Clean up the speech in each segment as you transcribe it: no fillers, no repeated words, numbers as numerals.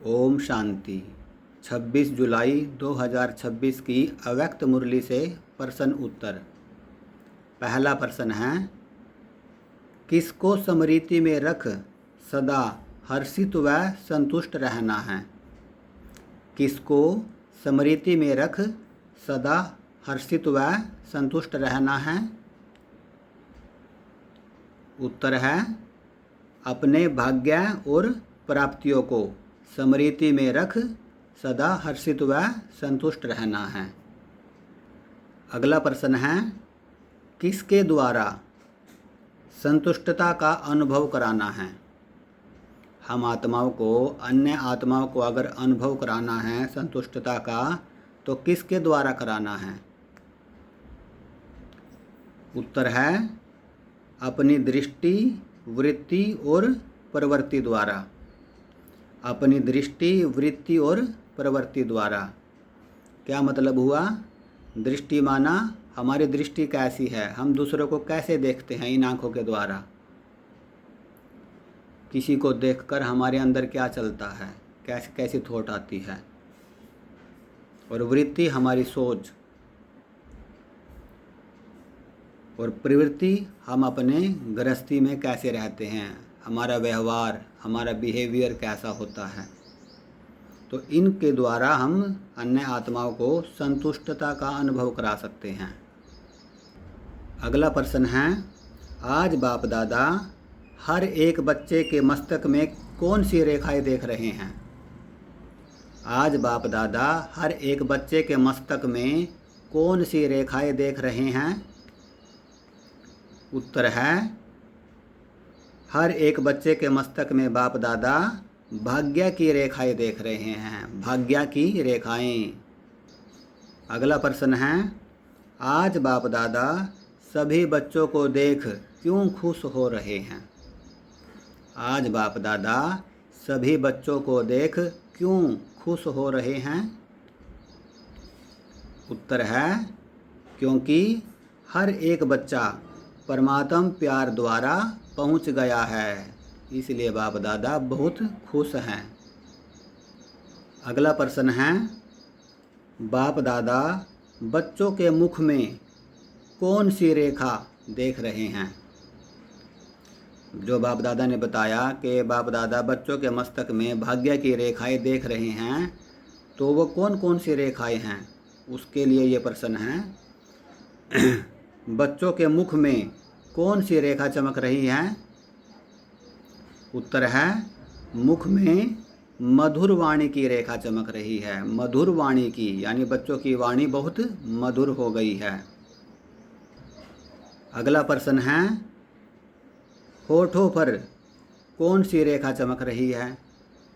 ओम शांति। 26 जुलाई 2026 की अव्यक्त मुरली से प्रश्न उत्तर। पहला प्रश्न है, किसको स्मृति में रख सदा हर्षित व संतुष्ट रहना है? किसको स्मृति में रख सदा हर्षित व संतुष्ट रहना है? उत्तर है, अपने भाग्य और प्राप्तियों को स्मृति में रख सदा हर्षित व संतुष्ट रहना है। अगला प्रश्न है, किसके द्वारा संतुष्टता का अनुभव कराना है? हम आत्माओं को, अन्य आत्माओं को अगर अनुभव कराना है संतुष्टता का, तो किसके द्वारा कराना है? उत्तर है, अपनी दृष्टि, वृत्ति और प्रवृत्ति द्वारा। अपनी दृष्टि, वृत्ति और प्रवृत्ति द्वारा। क्या मतलब हुआ? दृष्टि माना हमारी दृष्टि कैसी है, हम दूसरों को कैसे देखते हैं इन आँखों के द्वारा। किसी को देखकर हमारे अंदर क्या चलता है, कैसी थॉट आती है। और वृत्ति हमारी सोच, और प्रवृत्ति हम अपने गृहस्थी में कैसे रहते हैं, हमारा व्यवहार, हमारा बिहेवियर कैसा होता है। तो इनके द्वारा हम अन्य आत्माओं को संतुष्टता का अनुभव करा सकते हैं। अगला प्रश्न है, आज बाप दादा हर एक बच्चे के मस्तक में कौन सी रेखाएं देख रहे हैं? आज बाप दादा हर एक बच्चे के मस्तक में कौन सी रेखाएं देख रहे हैं? उत्तर है, हर एक बच्चे के मस्तक में बाप दादा भाग्य की रेखाएं देख रहे हैं, भाग्य की रेखाएं। अगला प्रश्न है, आज बाप दादा सभी बच्चों को देख क्यों खुश हो रहे हैं? आज बाप दादा सभी बच्चों को देख क्यों खुश हो रहे हैं? उत्तर है, क्योंकि हर एक बच्चा परमात्म प्यार द्वारा पहुंच गया है, इसलिए बाप दादा बहुत खुश हैं। अगला प्रश्न है, बाप दादा बच्चों के मुख में कौन सी रेखा देख रहे हैं? जो बाप दादा ने बताया कि बाप दादा बच्चों के मस्तक में भाग्य की रेखाएं देख रहे हैं, तो वो कौन कौन सी रेखाएं हैं, उसके लिए ये प्रश्न है। बच्चों के मुख में कौन सी रेखा चमक रही है? उत्तर है, मुख में मधुर वाणी की रेखा चमक रही है। मधुर वाणी की, यानी बच्चों की वाणी बहुत मधुर हो गई है। अगला प्रश्न है, होठों पर कौन सी रेखा चमक रही है?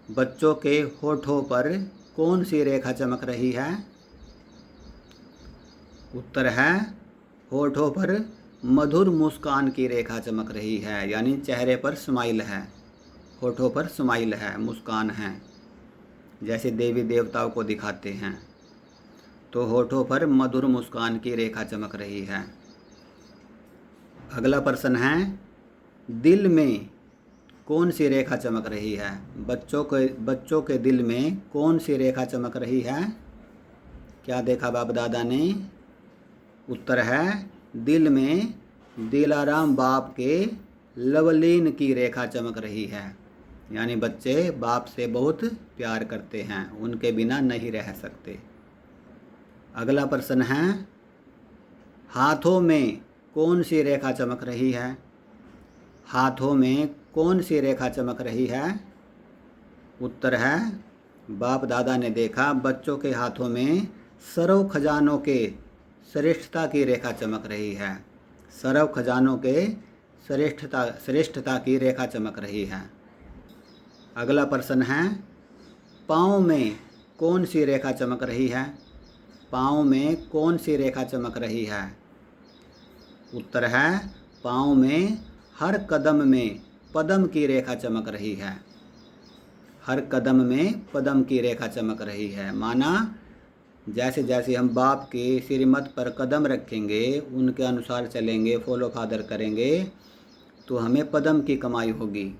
बच्चों के होठों पर कौन सी रेखा चमक रही है? उत्तर है, होठों पर मधुर मुस्कान की रेखा चमक रही है, यानी चेहरे पर स्माइल है, होठों पर स्माइल है, मुस्कान है, जैसे देवी देवताओं को दिखाते हैं। तो होठों पर मधुर मुस्कान की रेखा चमक रही है। अगला प्रश्न है, दिल में कौन सी रेखा चमक रही है? बच्चों के दिल में कौन सी रेखा चमक रही है? क्या देखा बाप दादा ने? उत्तर है, दिल में दिलाराम बाप के लवलीन की रेखा चमक रही है, यानी बच्चे बाप से बहुत प्यार करते हैं, उनके बिना नहीं रह सकते। अगला प्रश्न है, हाथों में कौन सी रेखा चमक रही है? हाथों में कौन सी रेखा चमक रही है? उत्तर है, बाप दादा ने देखा बच्चों के हाथों में सर्व खजानों के श्रेष्ठता की रेखा चमक रही है। सर्व खजानों के श्रेष्ठता की रेखा चमक रही है। अगला प्रश्न है, पाँव में कौन सी रेखा चमक रही है? पाँव में कौन सी रेखा चमक रही है? उत्तर है, पाँव में हर कदम में पद्म की रेखा चमक रही है। हर कदम में पद्म की रेखा चमक रही है, माना जैसे जैसे हम बाप के श्रीमत पर कदम रखेंगे, उनके अनुसार चलेंगे, फॉलो फादर करेंगे, तो हमें पद्म की कमाई होगी।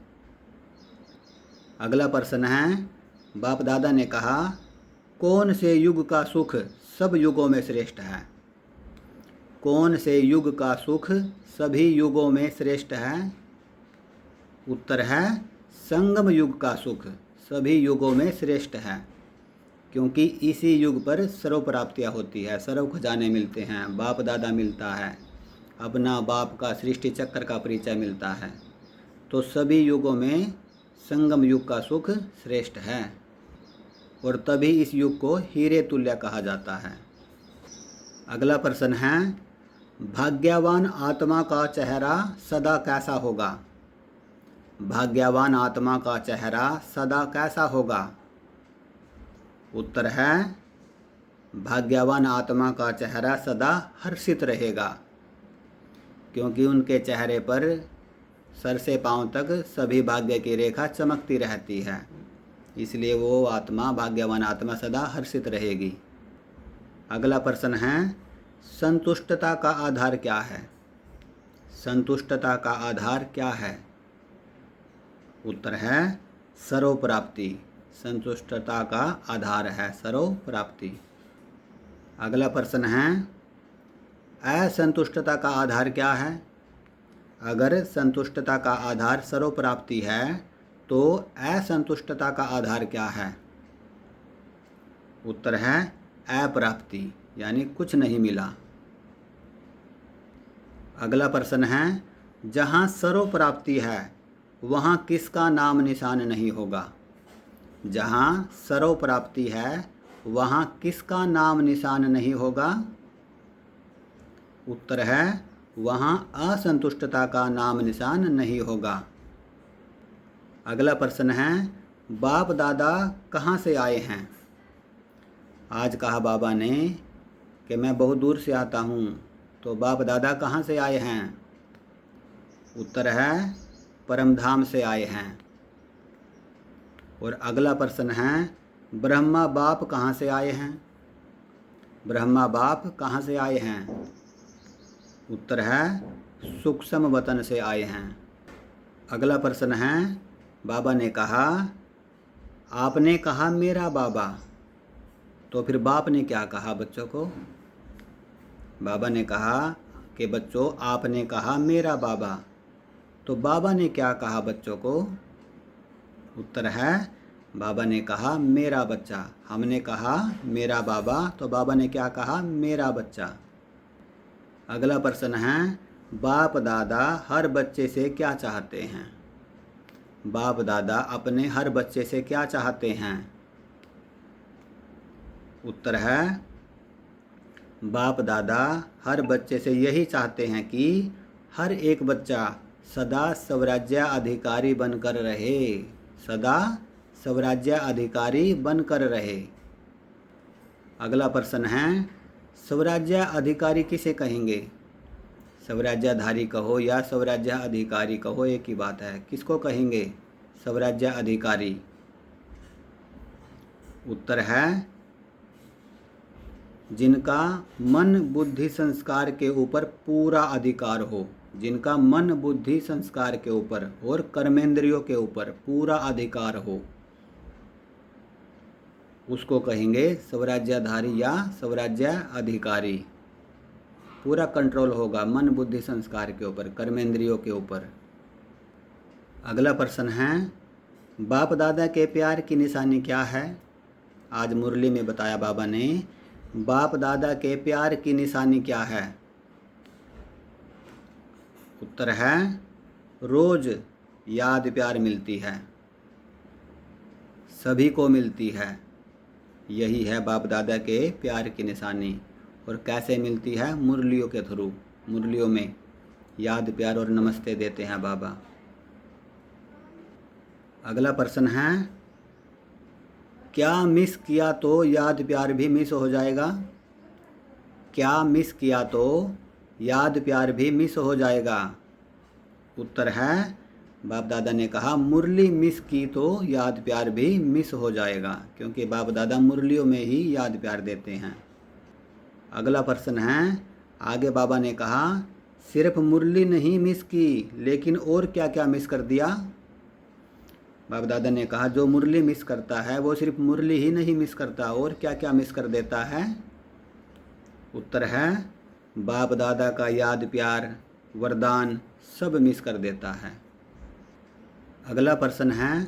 अगला प्रश्न है, बाप दादा ने कहा कौन से युग का सुख सब युगों में श्रेष्ठ है? कौन से युग का सुख सभी युगों में श्रेष्ठ है? उत्तर है संगम युग का सुख सभी युगों में श्रेष्ठ है, क्योंकि इसी युग पर सर्व प्राप्तियाँ होती है, सर्व खजाने मिलते हैं, बाप दादा मिलता है, अपना बाप का सृष्टि चक्र का परिचय मिलता है। तो सभी युगों में संगम युग का सुख श्रेष्ठ है और तभी इस युग को हीरे तुल्य कहा जाता है। अगला प्रश्न है, भाग्यवान आत्मा का चेहरा सदा कैसा होगा? भाग्यवान आत्मा का चेहरा सदा कैसा होगा? उत्तर है भाग्यवान आत्मा का चेहरा सदा हर्षित रहेगा, क्योंकि उनके चेहरे पर सर से पांव तक सभी भाग्य की रेखा चमकती रहती है, इसलिए वो आत्मा भाग्यवान आत्मा सदा हर्षित रहेगी। अगला प्रश्न है, संतुष्टता का आधार क्या है? संतुष्टता का आधार क्या है? उत्तर है सर्व प्राप्ति। संतुष्टता का आधार है सर्व प्राप्ति। अगला प्रश्न है, असंतुष्टता का आधार क्या है? अगर संतुष्टता का आधार सर्व प्राप्ति है तो असंतुष्टता का आधार क्या है? उत्तर है अप्राप्ति, यानी कुछ नहीं मिला। अगला प्रश्न है, जहाँ सर्व प्राप्ति है वहाँ किसका नाम निशान नहीं होगा? जहाँ सर्व प्राप्ति है वहाँ किसका नाम निशान नहीं होगा? उत्तर है वहाँ असंतुष्टता का नाम निशान नहीं होगा। अगला प्रश्न है, बाप दादा कहाँ से आए हैं? आज कहा बाबा ने कि मैं बहुत दूर से आता हूँ, तो बाप दादा कहाँ से आए हैं? उत्तर है परमधाम से आए हैं। और अगला प्रश्न है, ब्रह्मा बाप कहाँ से आए हैं? ब्रह्मा बाप कहाँ से आए हैं? उत्तर है सूक्ष्म वतन से आए हैं। अगला प्रश्न है, बाबा ने कहा आपने कहा मेरा बाबा, तो फिर बाप ने क्या कहा बच्चों को? बाबा ने कहा कि बच्चों आपने कहा मेरा बाबा, तो बाबा ने क्या कहा बच्चों को? उत्तर है बाबा ने कहा मेरा बच्चा। हमने कहा मेरा बाबा, तो बाबा ने क्या कहा? मेरा बच्चा। अगला प्रश्न है, बाप दादा हर बच्चे से क्या चाहते हैं? बाप दादा अपने हर बच्चे से क्या चाहते हैं? उत्तर है बाप दादा हर बच्चे से यही चाहते हैं कि हर एक बच्चा सदा स्वराज्य अधिकारी बनकर रहे, सदा स्वराज्य अधिकारी बनकर रहे। अगला प्रश्न है, स्वराज्य अधिकारी किसे कहेंगे? स्वराज्यधारी कहो या स्वराज्य अधिकारी कहो, एक ही बात है। किसको कहेंगे स्वराज्य अधिकारी? उत्तर है जिनका मन बुद्धि संस्कार के ऊपर पूरा अधिकार हो, जिनका मन बुद्धि संस्कार के ऊपर और कर्मेंद्रियों के ऊपर पूरा अधिकार हो, उसको कहेंगे स्वराज्यधारी या स्वराज्य अधिकारी। पूरा कंट्रोल होगा मन बुद्धि संस्कार के ऊपर, कर्मेंद्रियों के ऊपर। अगला प्रश्न है, बाप दादा के प्यार की निशानी क्या है? आज मुरली में बताया बाबा ने, बाप दादा के प्यार की निशानी क्या है? उत्तर है रोज याद प्यार मिलती है, सभी को मिलती है। यही है बाप दादा के प्यार की निशानी। और कैसे मिलती है? मुरलियों के थ्रू। मुरलियों में याद प्यार और नमस्ते देते हैं बाबा। अगला प्रश्न है, क्या मिस किया तो याद प्यार भी मिस हो जाएगा? क्या मिस किया तो याद प्यार भी मिस हो जाएगा? उत्तर है बाप दादा ने कहा मुरली मिस की तो याद प्यार भी मिस हो जाएगा, क्योंकि बाप दादा मुरलियों में ही याद प्यार देते हैं। अगला प्रश्न है, आगे बाबा ने कहा सिर्फ मुरली नहीं मिस की, लेकिन और क्या क्या मिस कर दिया? बाप दादा ने कहा जो मुरली मिस करता है वो सिर्फ मुरली ही नहीं मिस करता, और क्या क्या मिस कर देता है? उत्तर है बाप दादा का याद, प्यार, वरदान सब मिस कर देता है। अगला प्रश्न है,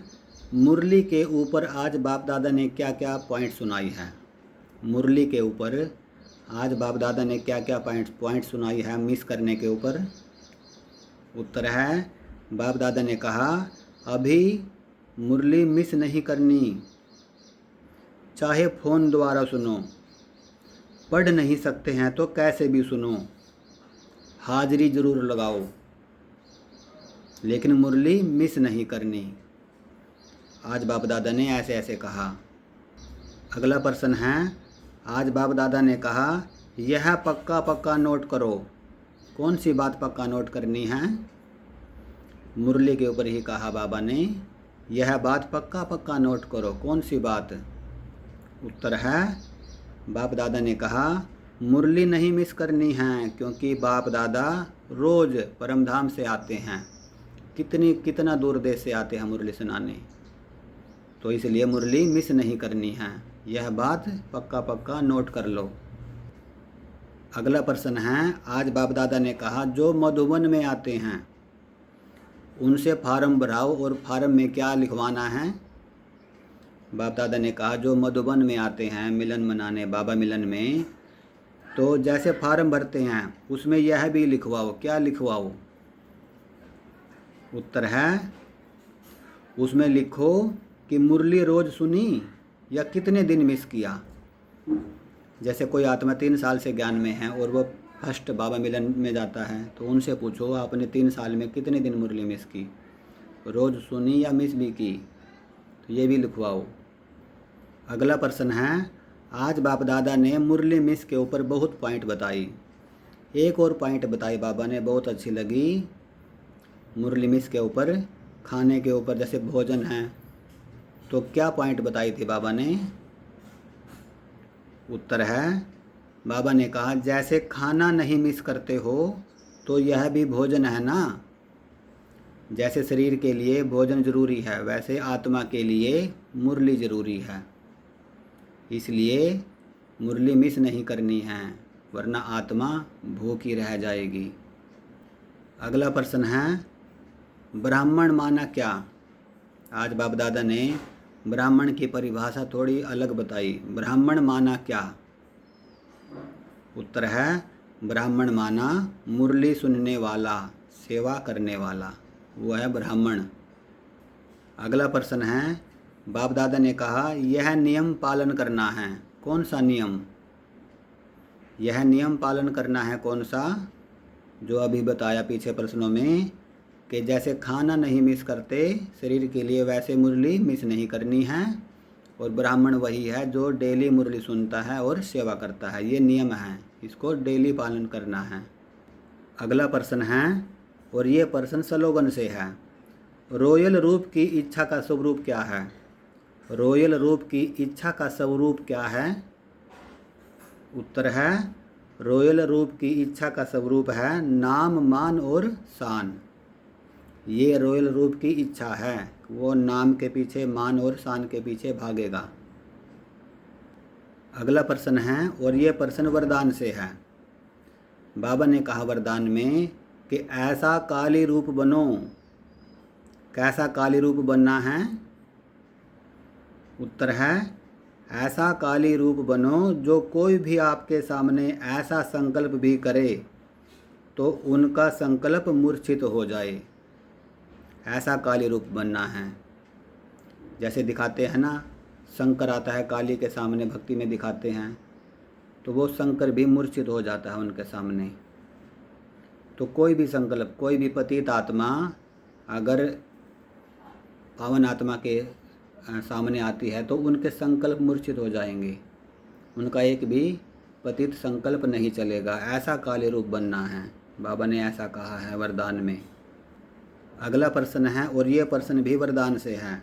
मुरली के ऊपर आज बाप दादा ने क्या क्या पॉइंट सुनाई है? मुरली के ऊपर आज बाप दादा ने क्या क्या पॉइंट सुनाई है मिस करने के ऊपर? उत्तर है बाप दादा ने कहा अभी मुरली मिस नहीं करनी, चाहे फ़ोन द्वारा सुनो, पढ़ नहीं सकते हैं तो कैसे भी सुनो, हाजिरी ज़रूर लगाओ, लेकिन मुरली मिस नहीं करनी। आज बाप दादा ने ऐसे ऐसे कहा। अगला प्रश्न है, आज बाप दादा ने कहा यह पक्का पक्का नोट करो। कौन सी बात पक्का नोट करनी है? मुरली के ऊपर ही कहा बाबा ने, यह बात पक्का पक्का नोट करो। कौन सी बात? उत्तर है बाप दादा ने कहा मुरली नहीं मिस करनी है, क्योंकि बाप दादा रोज़ परमधाम से आते हैं। कितना दूर देश से आते हैं मुरली सुनाने, तो इसलिए मुरली मिस नहीं करनी है। यह बात पक्का पक्का नोट कर लो। अगला प्रश्न है, आज बाप दादा ने कहा जो मधुबन में आते हैं उनसे फार्म भराओ, और फार्म में क्या लिखवाना है? बाप दादा ने कहा जो मधुबन में आते हैं मिलन मनाने बाबा मिलन में, तो जैसे फार्म भरते हैं उसमें यह भी लिखवाओ। क्या लिखवाओ? उत्तर है उसमें लिखो कि मुरली रोज़ सुनी या कितने दिन मिस किया। जैसे कोई आत्मा 3 साल से ज्ञान में है और वो फर्स्ट बाबा मिलन में जाता है, तो उनसे पूछो आपने 3 साल में कितने दिन मुरली मिस की, रोज़ सुनी या मिस भी की, तो ये भी लिखवाओ। अगला प्रश्न है, आज बाप दादा ने मुरली मिस के ऊपर बहुत पॉइंट बताई। एक और पॉइंट बताई बाबा ने, बहुत अच्छी लगी। मुरली मिस के ऊपर, खाने के ऊपर, जैसे भोजन है, तो क्या पॉइंट बताई थी बाबा ने? उत्तर है बाबा ने कहा जैसे खाना नहीं मिस करते हो तो यह भी भोजन है ना। जैसे शरीर के लिए भोजन ज़रूरी है, वैसे आत्मा के लिए मुरली ज़रूरी है। इसलिए मुरली मिस नहीं करनी है, वरना आत्मा भूखी रह जाएगी। अगला प्रश्न है, ब्राह्मण माना क्या? आज बाप दादा ने ब्राह्मण की परिभाषा थोड़ी अलग बताई। ब्राह्मण माना क्या? उत्तर है ब्राह्मण माना मुरली सुनने वाला, सेवा करने वाला, वो है ब्राह्मण। अगला प्रश्न है, बाप दादा ने कहा यह नियम पालन करना है। कौन सा नियम? यह नियम पालन करना है कौन सा? जो अभी बताया पीछे प्रश्नों में, कि जैसे खाना नहीं मिस करते शरीर के लिए, वैसे मुरली मिस नहीं करनी है। और ब्राह्मण वही है जो डेली मुरली सुनता है और सेवा करता है। ये नियम है, इसको डेली पालन करना है। अगला प्रश्न है, और ये प्रश्न स्लोगन से है, रॉयल रूप की इच्छा का स्वरूप क्या है? रॉयल रूप की इच्छा का स्वरूप क्या है? उत्तर है रॉयल रूप की इच्छा का स्वरूप है नाम, मान और शान। ये रॉयल रूप की इच्छा है, वो नाम के पीछे, मान और शान के पीछे भागेगा। अगला प्रश्न है, और ये प्रश्न वरदान से है। बाबा ने कहा वरदान में कि ऐसा काली रूप बनो। कैसा काली रूप बनना है? उत्तर है ऐसा काली रूप बनो जो कोई भी आपके सामने ऐसा संकल्प भी करे तो उनका संकल्प मूर्छित हो जाए। ऐसा काली रूप बनना है। जैसे दिखाते हैं ना, शंकर आता है काली के सामने, भक्ति में दिखाते हैं, तो वो शंकर भी मूर्छित हो जाता है उनके सामने। तो कोई भी संकल्प, कोई भी पतित आत्मा अगर पावन आत्मा के सामने आती है तो उनके संकल्प मूर्छित हो जाएंगे, उनका एक भी पतित संकल्प नहीं चलेगा। ऐसा काली रूप बनना है, बाबा ने ऐसा कहा है वरदान में। अगला प्रश्न है, और ये प्रश्न भी वरदान से है।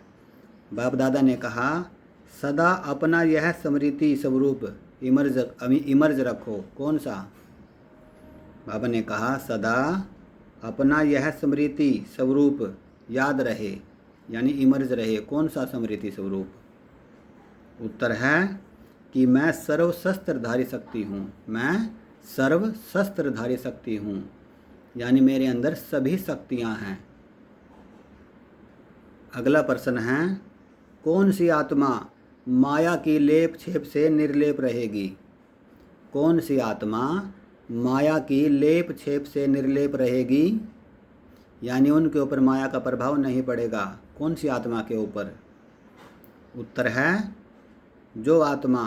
बाप दादा ने कहा सदा अपना यह स्मृति स्वरूप इमर्ज रखो। कौन सा? बाबा ने कहा सदा अपना यह स्मृति स्वरूप याद रहे, यानी इमर्ज रहे। कौन सा स्मृति स्वरूप? उत्तर है कि मैं सर्व शस्त्रधारी शक्ति हूँ। मैं सर्व शस्त्रधारी शक्ति हूँ, यानी मेरे अंदर सभी शक्तियाँ हैं। अगला प्रश्न है, कौन सी आत्मा माया की लेप छेप से निर्लेप रहेगी? कौन सी आत्मा माया की लेप छेप से निर्लेप रहेगी, यानी उनके ऊपर माया का प्रभाव नहीं पड़ेगा? कौन सी आत्मा के ऊपर? उत्तर है, जो आत्मा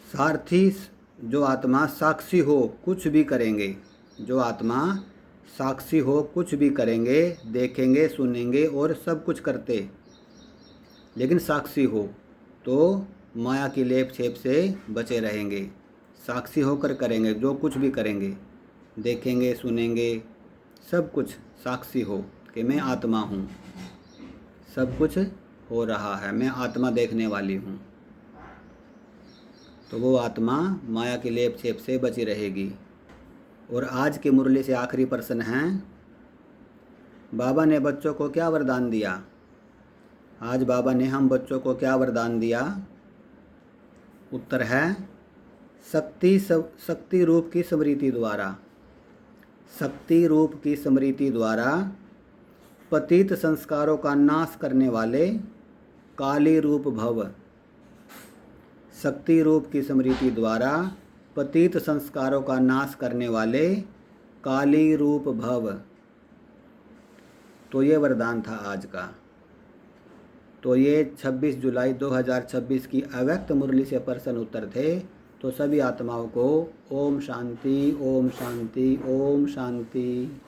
सारथी, जो आत्मा साक्षी हो कुछ भी करेंगे, जो आत्मा साक्षी हो कुछ भी करेंगे, देखेंगे सुनेंगे और सब कुछ करते, लेकिन साक्षी हो तो माया की लेप छेप से बचे रहेंगे। साक्षी होकर करेंगे, जो कुछ भी करेंगे, देखेंगे सुनेंगे, सब कुछ साक्षी हो कि मैं आत्मा हूँ, सब कुछ हो रहा है, मैं आत्मा देखने वाली हूँ, तो वो आत्मा माया की लेप छेप से बची रहेगी। और आज की मुरली से आखिरी प्रश्न है, बाबा ने बच्चों को क्या वरदान दिया? आज बाबा ने हम बच्चों को क्या वरदान दिया? उत्तर है, शक्ति रूप की स्मृति द्वारा, शक्ति रूप की स्मृति द्वारा पतित संस्कारों का नाश करने वाले काली रूप भव। शक्ति रूप की स्मृति द्वारा पतित संस्कारों का नाश करने वाले काली रूप भव। तो ये वरदान था आज का। तो ये 26 जुलाई 2026 की अव्यक्त मुरली से प्रश्न उत्तर थे। तो सभी आत्माओं को ओम शांति, ओम शांति, ओम शांति।